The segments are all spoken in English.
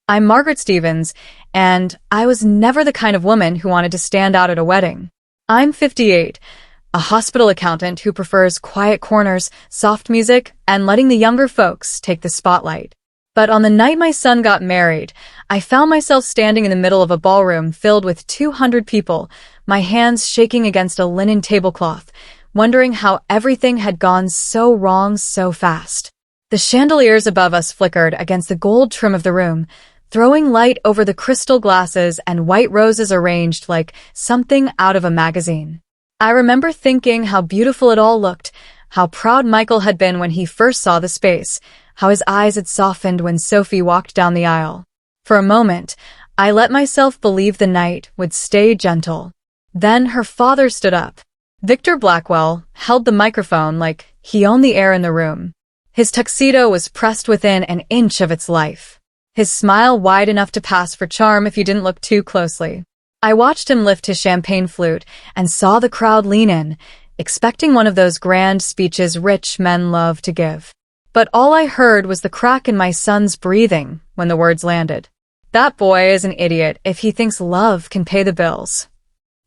I'm Margaret Stevens, and I was never the kind of woman who wanted to stand out at a wedding. I'm 58, a hospital accountant who prefers quiet corners, soft music, and letting the younger folks take the spotlight. But on the night my son got married, I found myself standing in the middle of a ballroom filled with 200 people, my hands shaking against a linen tablecloth, wondering how everything had gone so wrong so fast. The chandeliers above us flickered against the gold trim of the room, throwing light over the crystal glasses and white roses arranged like something out of a magazine. I remember thinking how beautiful it all looked, how proud Michael had been when he first saw the space, how his eyes had softened when Sophie walked down the aisle. For a moment, I let myself believe the night would stay gentle. Then her father stood up. Victor Blackwell held the microphone like he owned the air in the room. His tuxedo was pressed within an inch of its life. His smile wide enough to pass for charm if you didn't look too closely. I watched him lift his champagne flute and saw the crowd lean in, expecting one of those grand speeches rich men love to give. But all I heard was the crack in my son's breathing when the words landed. That boy is an idiot if he thinks love can pay the bills.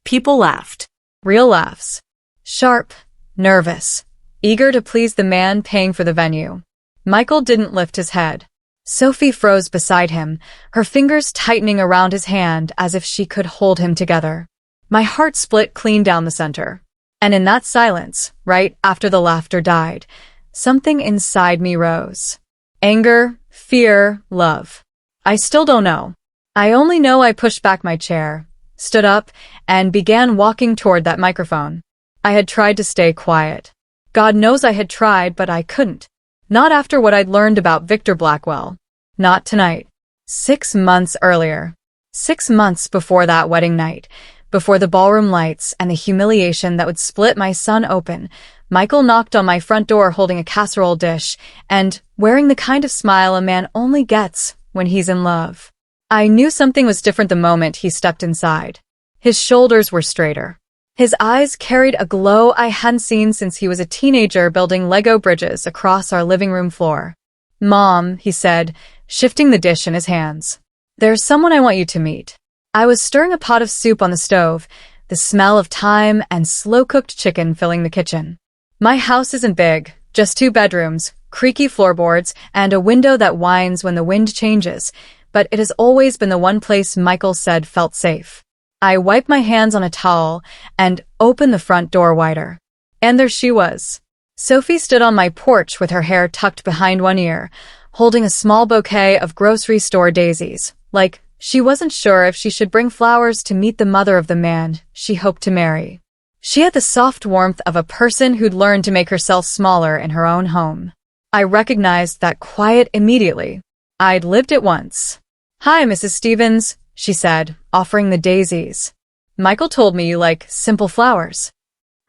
People laughed. Real laughs. Sharp, nervous, eager to please the man paying for the venue. Michael didn't lift his head. Sophie froze beside him, her fingers tightening around his hand as if she could hold him together. My heart split clean down the center. And in that silence, right after the laughter died, something inside me rose. Anger, fear, love. I still don't know. I only know I pushed back my chair, stood up, and began walking toward that microphone. I had tried to stay quiet. God knows I had tried, but I couldn't. Not after what I'd learned about Victor Blackwell. Not tonight. 6 months earlier. 6 months before that wedding night, before the ballroom lights and the humiliation that would split my son open, Michael knocked on my front door holding a casserole dish and wearing the kind of smile a man only gets when he's in love. I knew something was different the moment he stepped inside. His shoulders were straighter. His eyes carried a glow I hadn't seen since he was a teenager building Lego bridges across our living room floor. "Mom," he said, shifting the dish in his hands. "There's someone I want you to meet." I was stirring a pot of soup on the stove, the smell of thyme and slow-cooked chicken filling the kitchen. My house isn't big, just 2 bedrooms, creaky floorboards, and a window that whines when the wind changes, but it has always been the one place Michael said felt safe. I wiped my hands on a towel and opened the front door wider. And there she was. Sophie stood on my porch with her hair tucked behind one ear, holding a small bouquet of grocery store daisies, like she wasn't sure if she should bring flowers to meet the mother of the man she hoped to marry. She had the soft warmth of a person who'd learned to make herself smaller in her own home. I recognized that quiet immediately. I'd lived it once. "Hi, Mrs. Stevens," she said, offering the daisies. "Michael told me you like simple flowers."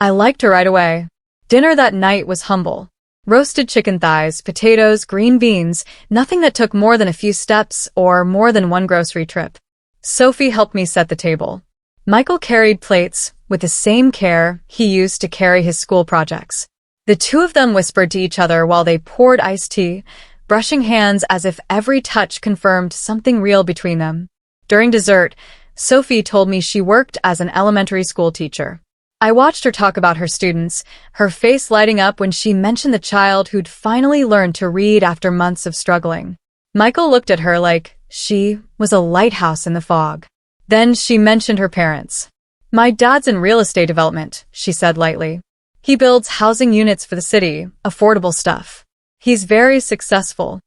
I liked her right away. Dinner that night was humble. Roasted chicken thighs, potatoes, green beans, nothing that took more than a few steps or more than one grocery trip. Sophie helped me set the table. Michael carried plates with the same care he used to carry his school projects. The two of them whispered to each other while they poured iced tea, brushing hands as if every touch confirmed something real between them. During dessert, Sophie told me she worked as an elementary school teacher. I watched her talk about her students, her face lighting up when she mentioned the child who'd finally learned to read after months of struggling. Michael looked at her like she was a lighthouse in the fog. Then she mentioned her parents. "My dad's in real estate development," she said lightly. "He builds housing units for the city, affordable stuff. He's very successful."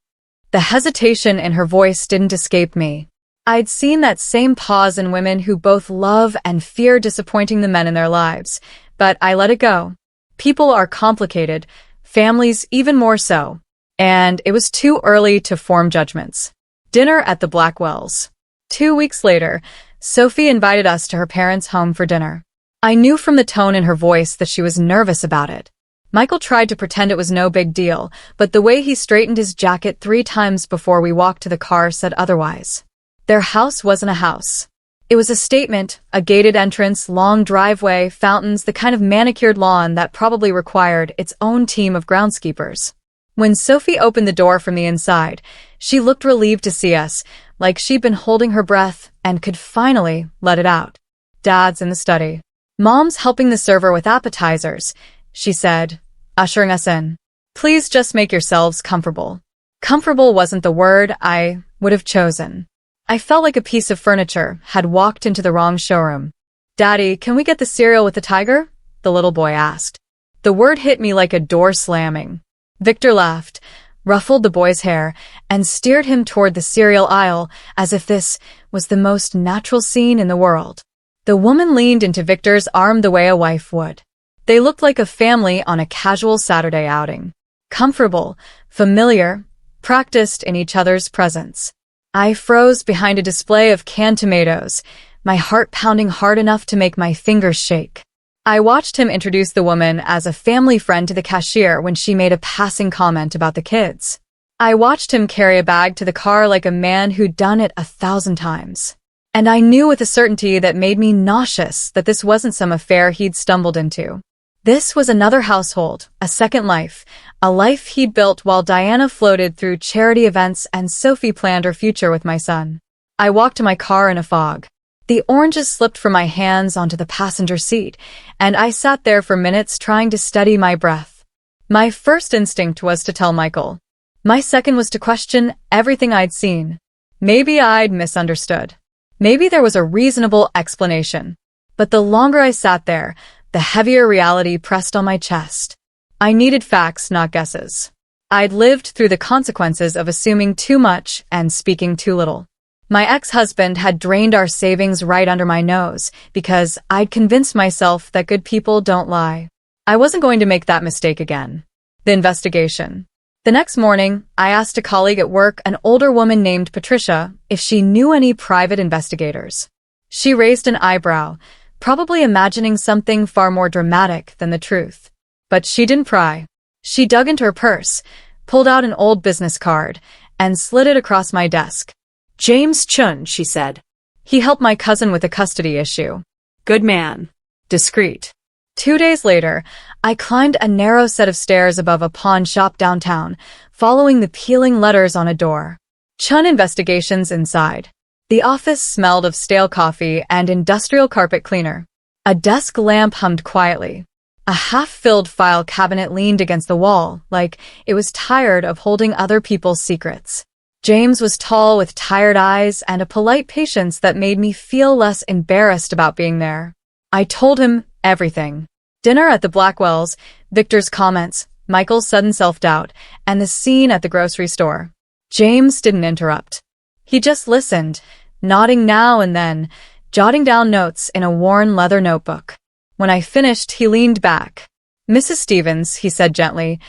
The hesitation in her voice didn't escape me. I'd seen that same pause in women who both love and fear disappointing the men in their lives, but I let it go. People are complicated, families even more so, and it was too early to form judgments. Dinner at the Blackwells. 2 weeks later, Sophie invited us to her parents' home for dinner. I knew from the tone in her voice that she was nervous about it. Michael tried to pretend it was no big deal, but the way he straightened his jacket 3 times before we walked to the car said otherwise. Their house wasn't a house. It was a statement, a gated entrance, long driveway, fountains, the kind of manicured lawn that probably required its own team of groundskeepers. When Sophie opened the door from the inside, she looked relieved to see us, like she'd been holding her breath and could finally let it out. Dad's in the study. Mom's helping the server with appetizers, she said, ushering us in. Please just make yourselves comfortable. Comfortable wasn't the word I would have chosen. I felt like a piece of furniture had walked into the wrong showroom. Daddy, can we get the cereal with the tiger? The little boy asked. The word hit me like a door slamming. Victor laughed, ruffled the boy's hair, and steered him toward the cereal aisle as if this was the most natural scene in the world. The woman leaned into Victor's arm the way a wife would. They looked like a family on a casual Saturday outing. Comfortable, familiar, practiced in each other's presence. I froze behind a display of canned tomatoes, my heart pounding hard enough to make my fingers shake. I watched him introduce the woman as a family friend to the cashier when she made a passing comment about the kids. I watched him carry a bag to the car like a man who'd done it 1,000 times. And I knew with a certainty that made me nauseous that this wasn't some affair he'd stumbled into. This was another household, a second life, a life he'd built while Diana floated through charity events and Sophie planned her future with my son. I walked to my car in a fog. The oranges slipped from my hands onto the passenger seat, and I sat there for minutes trying to steady my breath. My first instinct was to tell Michael. My second was to question everything I'd seen. Maybe I'd misunderstood. Maybe there was a reasonable explanation. But the longer I sat there, the heavier reality pressed on my chest. I needed facts, not guesses. I'd lived through the consequences of assuming too much and speaking too little. My ex-husband had drained our savings right under my nose because I'd convinced myself that good people don't lie. I wasn't going to make that mistake again. The investigation. The next morning, I asked a colleague at work, an older woman named Patricia, if she knew any private investigators. She raised an eyebrow, probably imagining something far more dramatic than the truth. But she didn't pry. She dug into her purse, pulled out an old business card, and slid it across my desk. James Chun, she said. He helped my cousin with a custody issue. Good man. Discreet. 2 days later, I climbed a narrow set of stairs above a pawn shop downtown, following the peeling letters on a door. Chun Investigations inside. The office smelled of stale coffee and industrial carpet cleaner. A desk lamp hummed quietly. A half-filled file cabinet leaned against the wall, like it was tired of holding other people's secrets. James was tall with tired eyes and a polite patience that made me feel less embarrassed about being there. I told him everything. Dinner at the Blackwells, Victor's comments, Michael's sudden self-doubt, and the scene at the grocery store. James didn't interrupt. He just listened, nodding now and then, jotting down notes in a worn leather notebook. When I finished, he leaned back. Mrs. Stevens, he said gently,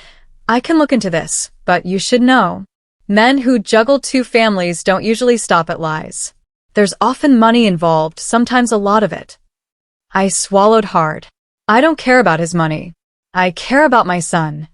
I can look into this, but you should know. Men who juggle 2 families don't usually stop at lies. There's often money involved, sometimes a lot of it. I swallowed hard. I don't care about his money. I care about my son.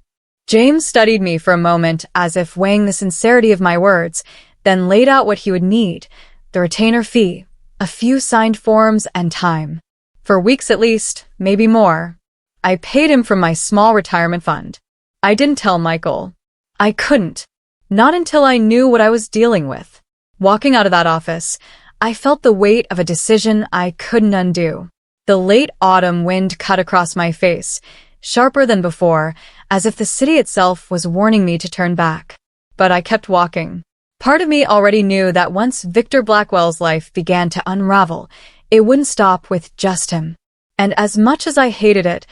James studied me for a moment as if weighing the sincerity of my words, then laid out what he would need, the retainer fee, a few signed forms, and time. For weeks at least, maybe more. I paid him from my small retirement fund. I didn't tell Michael. I couldn't. Not until I knew what I was dealing with. Walking out of that office, I felt the weight of a decision I couldn't undo. The late autumn wind cut across my face, sharper than before, as if the city itself was warning me to turn back. But I kept walking. Part of me already knew that once Victor Blackwell's life began to unravel, it wouldn't stop with just him. And as much as I hated it,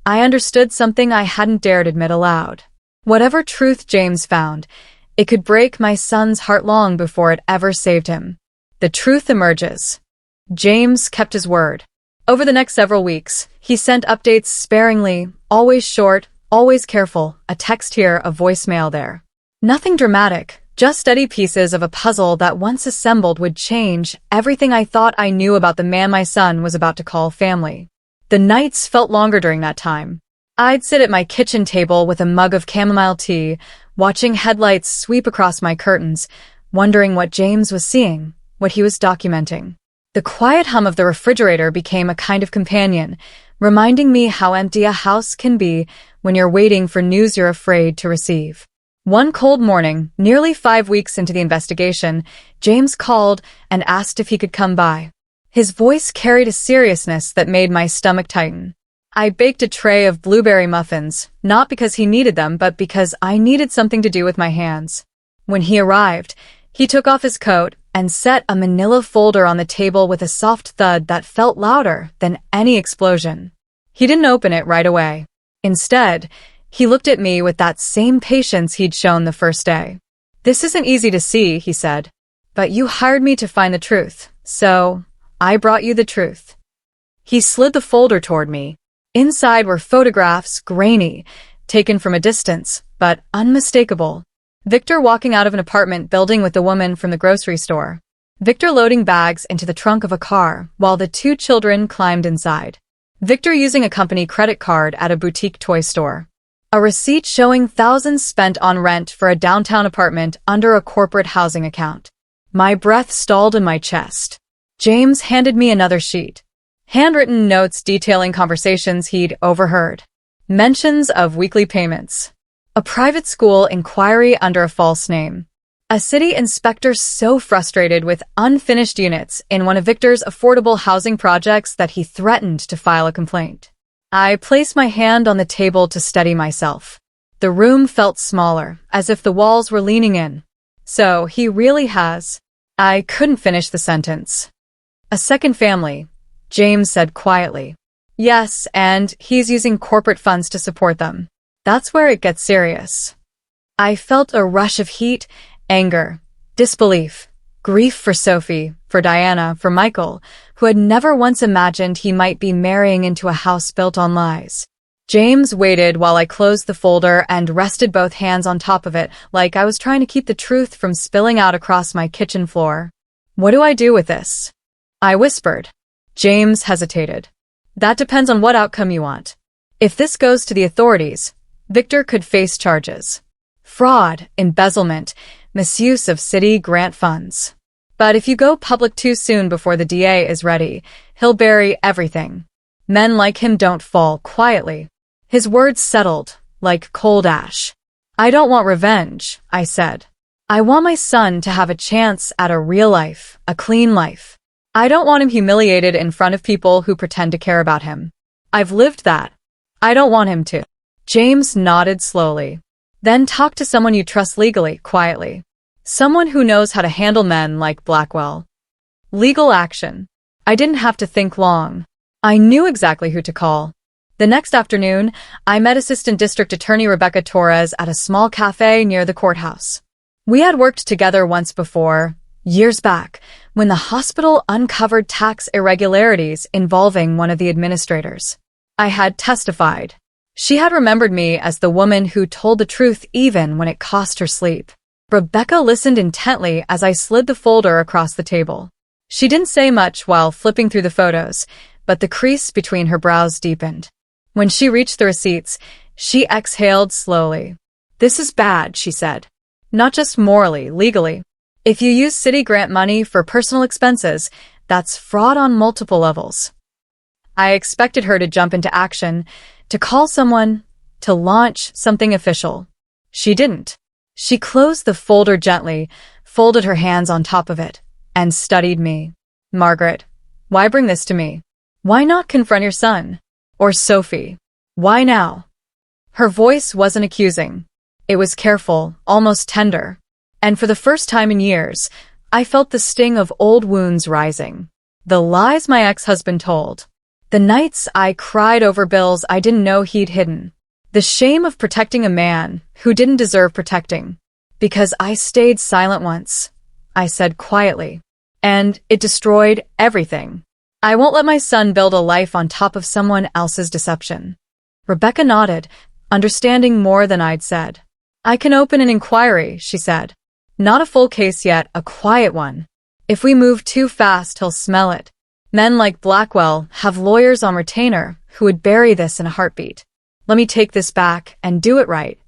I understood something I hadn't dared admit aloud. Whatever truth James found, it could break my son's heart long before it ever saved him. The truth emerges. James kept his word. Over the next several weeks, he sent updates sparingly, always short, always careful, a text here, a voicemail there. Nothing dramatic, just steady pieces of a puzzle that once assembled would change everything I thought I knew about the man my son was about to call family. The nights felt longer during that time. I'd sit at my kitchen table with a mug of chamomile tea, watching headlights sweep across my curtains, wondering what James was seeing, what he was documenting. The quiet hum of the refrigerator became a kind of companion, reminding me how empty a house can be when you're waiting for news you're afraid to receive. One cold morning, nearly 5 weeks into the investigation, James called and asked if he could come by. His voice carried a seriousness that made my stomach tighten. I baked a tray of blueberry muffins, not because he needed them, but because I needed something to do with my hands. When he arrived, he took off his coat and set a manila folder on the table with a soft thud that felt louder than any explosion. He didn't open it right away. Instead, he looked at me with that same patience he'd shown the first day. "This isn't easy to see," he said, "but you hired me to find the truth, so I brought you the truth." He slid the folder toward me. Inside were photographs, grainy, taken from a distance, but unmistakable. Victor walking out of an apartment building with the woman from the grocery store. Victor loading bags into the trunk of a car while the 2 children climbed inside. Victor using a company credit card at a boutique toy store. A receipt showing thousands spent on rent for a downtown apartment under a corporate housing account. My breath stalled in my chest. James handed me another sheet. Handwritten notes detailing conversations he'd overheard. Mentions of weekly payments. A private school inquiry under a false name. A city inspector so frustrated with unfinished units in one of Victor's affordable housing projects that he threatened to file a complaint. I placed my hand on the table to steady myself. The room felt smaller, as if the walls were leaning in. "So he really has." I couldn't finish the sentence. "A second family," James said quietly. "Yes, and he's using corporate funds to support them. That's where it gets serious." I felt a rush of heat, anger, disbelief, grief for Sophie, for Diana, for Michael, who had never once imagined he might be marrying into a house built on lies. James waited while I closed the folder and rested both hands on top of it, like I was trying to keep the truth from spilling out across my kitchen floor. "What do I do with this?" I whispered. James hesitated. "That depends on what outcome you want. If this goes to the authorities, Victor could face charges. Fraud, embezzlement, misuse of city grant funds. But if you go public too soon before the DA is ready, he'll bury everything. Men like him don't fall quietly." His words settled, like cold ash. "I don't want revenge," I said. "I want my son to have a chance at a real life, a clean life. I don't want him humiliated in front of people who pretend to care about him. I've lived that. I don't want him to." James nodded slowly. "Then talk to someone you trust legally, quietly. Someone who knows how to handle men like Blackwell." Legal action. I didn't have to think long. I knew exactly who to call. The next afternoon, I met Assistant District Attorney Rebecca Torres at a small cafe near the courthouse. We had worked together once before, years back, when the hospital uncovered tax irregularities involving one of the administrators. I had testified. She had remembered me as the woman who told the truth even when it cost her sleep. Rebecca listened intently as I slid the folder across the table. She didn't say much while flipping through the photos, but the crease between her brows deepened. When she reached the receipts, she exhaled slowly. "This is bad," she said. "Not just morally, legally. If you use city grant money for personal expenses, that's fraud on multiple levels." I expected her to jump into action, to call someone, to launch something official. She didn't. She closed the folder gently, folded her hands on top of it, and studied me. "Margaret, why bring this to me? Why not confront your son? Or Sophie? Why now?" Her voice wasn't accusing. It was careful, almost tender. And for the first time in years, I felt the sting of old wounds rising. The lies my ex-husband told. The nights I cried over bills I didn't know he'd hidden. The shame of protecting a man who didn't deserve protecting. "Because I stayed silent once," I said quietly. "And it destroyed everything. I won't let my son build a life on top of someone else's deception." Rebecca nodded, understanding more than I'd said. "I can open an inquiry," she said. "Not a full case yet, a quiet one. If we move too fast, he'll smell it. Men like Blackwell have lawyers on retainer who would bury this in a heartbeat. Let me take this back and do it right."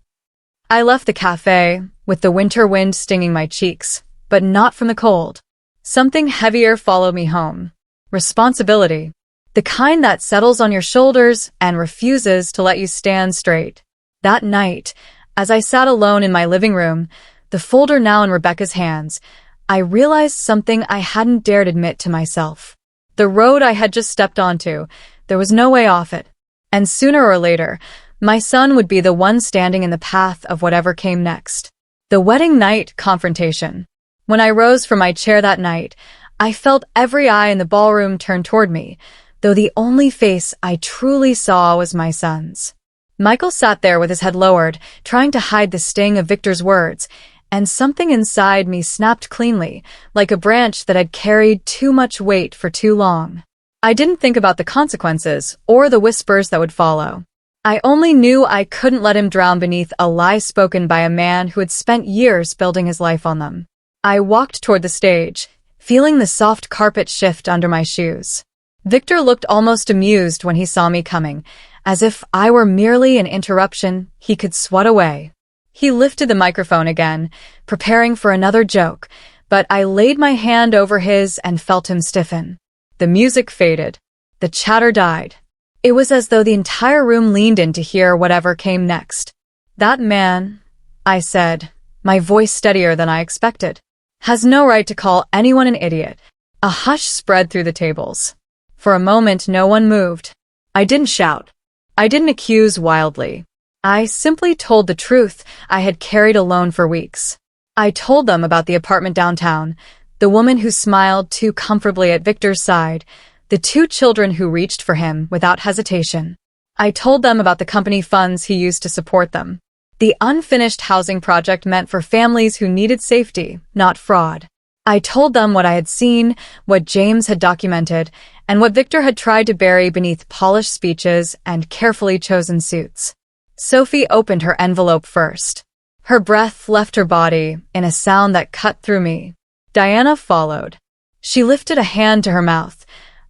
I left the cafe, with the winter wind stinging my cheeks, but not from the cold. Something heavier followed me home. Responsibility. The kind that settles on your shoulders and refuses to let you stand straight. That night, As I sat alone in my living room, the folder now in Rebecca's hands, I realized something I hadn't dared admit to myself. The road I had just stepped onto, there was no way off it. And sooner or later, my son would be the one standing in the path of whatever came next. The wedding night confrontation. When I rose from my chair that night, I felt every eye in the ballroom turn toward me, though the only face I truly saw was my son's. Michael sat there with his head lowered, trying to hide the sting of Victor's words, and something inside me snapped cleanly, like a branch that had carried too much weight for too long. I didn't think about the consequences or the whispers that would follow. I only knew I couldn't let him drown beneath a lie spoken by a man who had spent years building his life on them. I walked toward the stage, feeling the soft carpet shift under my shoes. Victor looked almost amused when he saw me coming, as if I were merely an interruption he could swat away. He lifted the microphone again, preparing for another joke, but I laid my hand over his and felt him stiffen. The music faded. The chatter died. It was as though the entire room leaned in to hear whatever came next. "That man," I said, my voice steadier than I expected, "has no right to call anyone an idiot." A hush spread through the tables. For a moment, no one moved. I didn't shout. I didn't accuse wildly. I simply told the truth I had carried alone for weeks. I told them about the apartment downtown, the woman who smiled too comfortably at Victor's side, the 2 children who reached for him without hesitation. I told them about the company funds he used to support them. The unfinished housing project meant for families who needed safety, not fraud. I told them what I had seen, what James had documented, and what Victor had tried to bury beneath polished speeches and carefully chosen suits. Sophie opened her envelope first. Her breath left her body in a sound that cut through me. Diana followed. She lifted a hand to her mouth,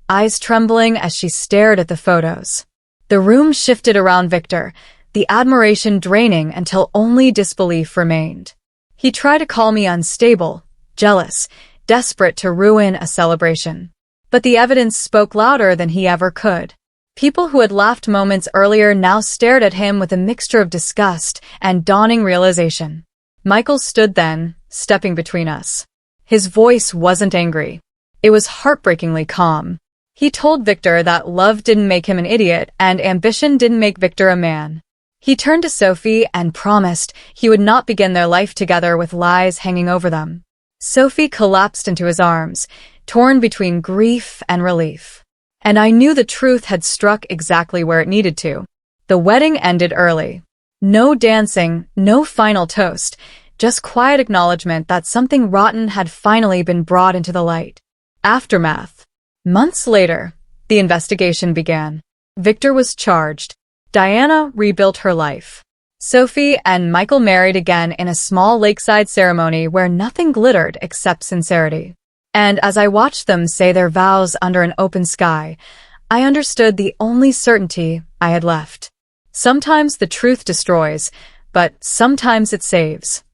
eyes trembling as she stared at the photos. The room shifted around Victor, the admiration draining until only disbelief remained. He tried to call me unstable, jealous, desperate to ruin a celebration. But the evidence spoke louder than he ever could. People who had laughed moments earlier now stared at him with a mixture of disgust and dawning realization. Michael stood then, stepping between us. His voice wasn't angry. It was heartbreakingly calm. He told Victor that love didn't make him an idiot and ambition didn't make Victor a man. He turned to Sophie and promised he would not begin their life together with lies hanging over them. Sophie collapsed into his arms, torn between grief and relief. And I knew the truth had struck exactly where it needed to. The wedding ended early. No dancing, no final toast, just quiet acknowledgement that something rotten had finally been brought into the light. Aftermath. Months later, the investigation began. Victor was charged. Diana rebuilt her life. Sophie and Michael married again in a small lakeside ceremony where nothing glittered except sincerity. And as I watched them say their vows under an open sky, I understood the only certainty I had left. Sometimes the truth destroys, but sometimes it saves.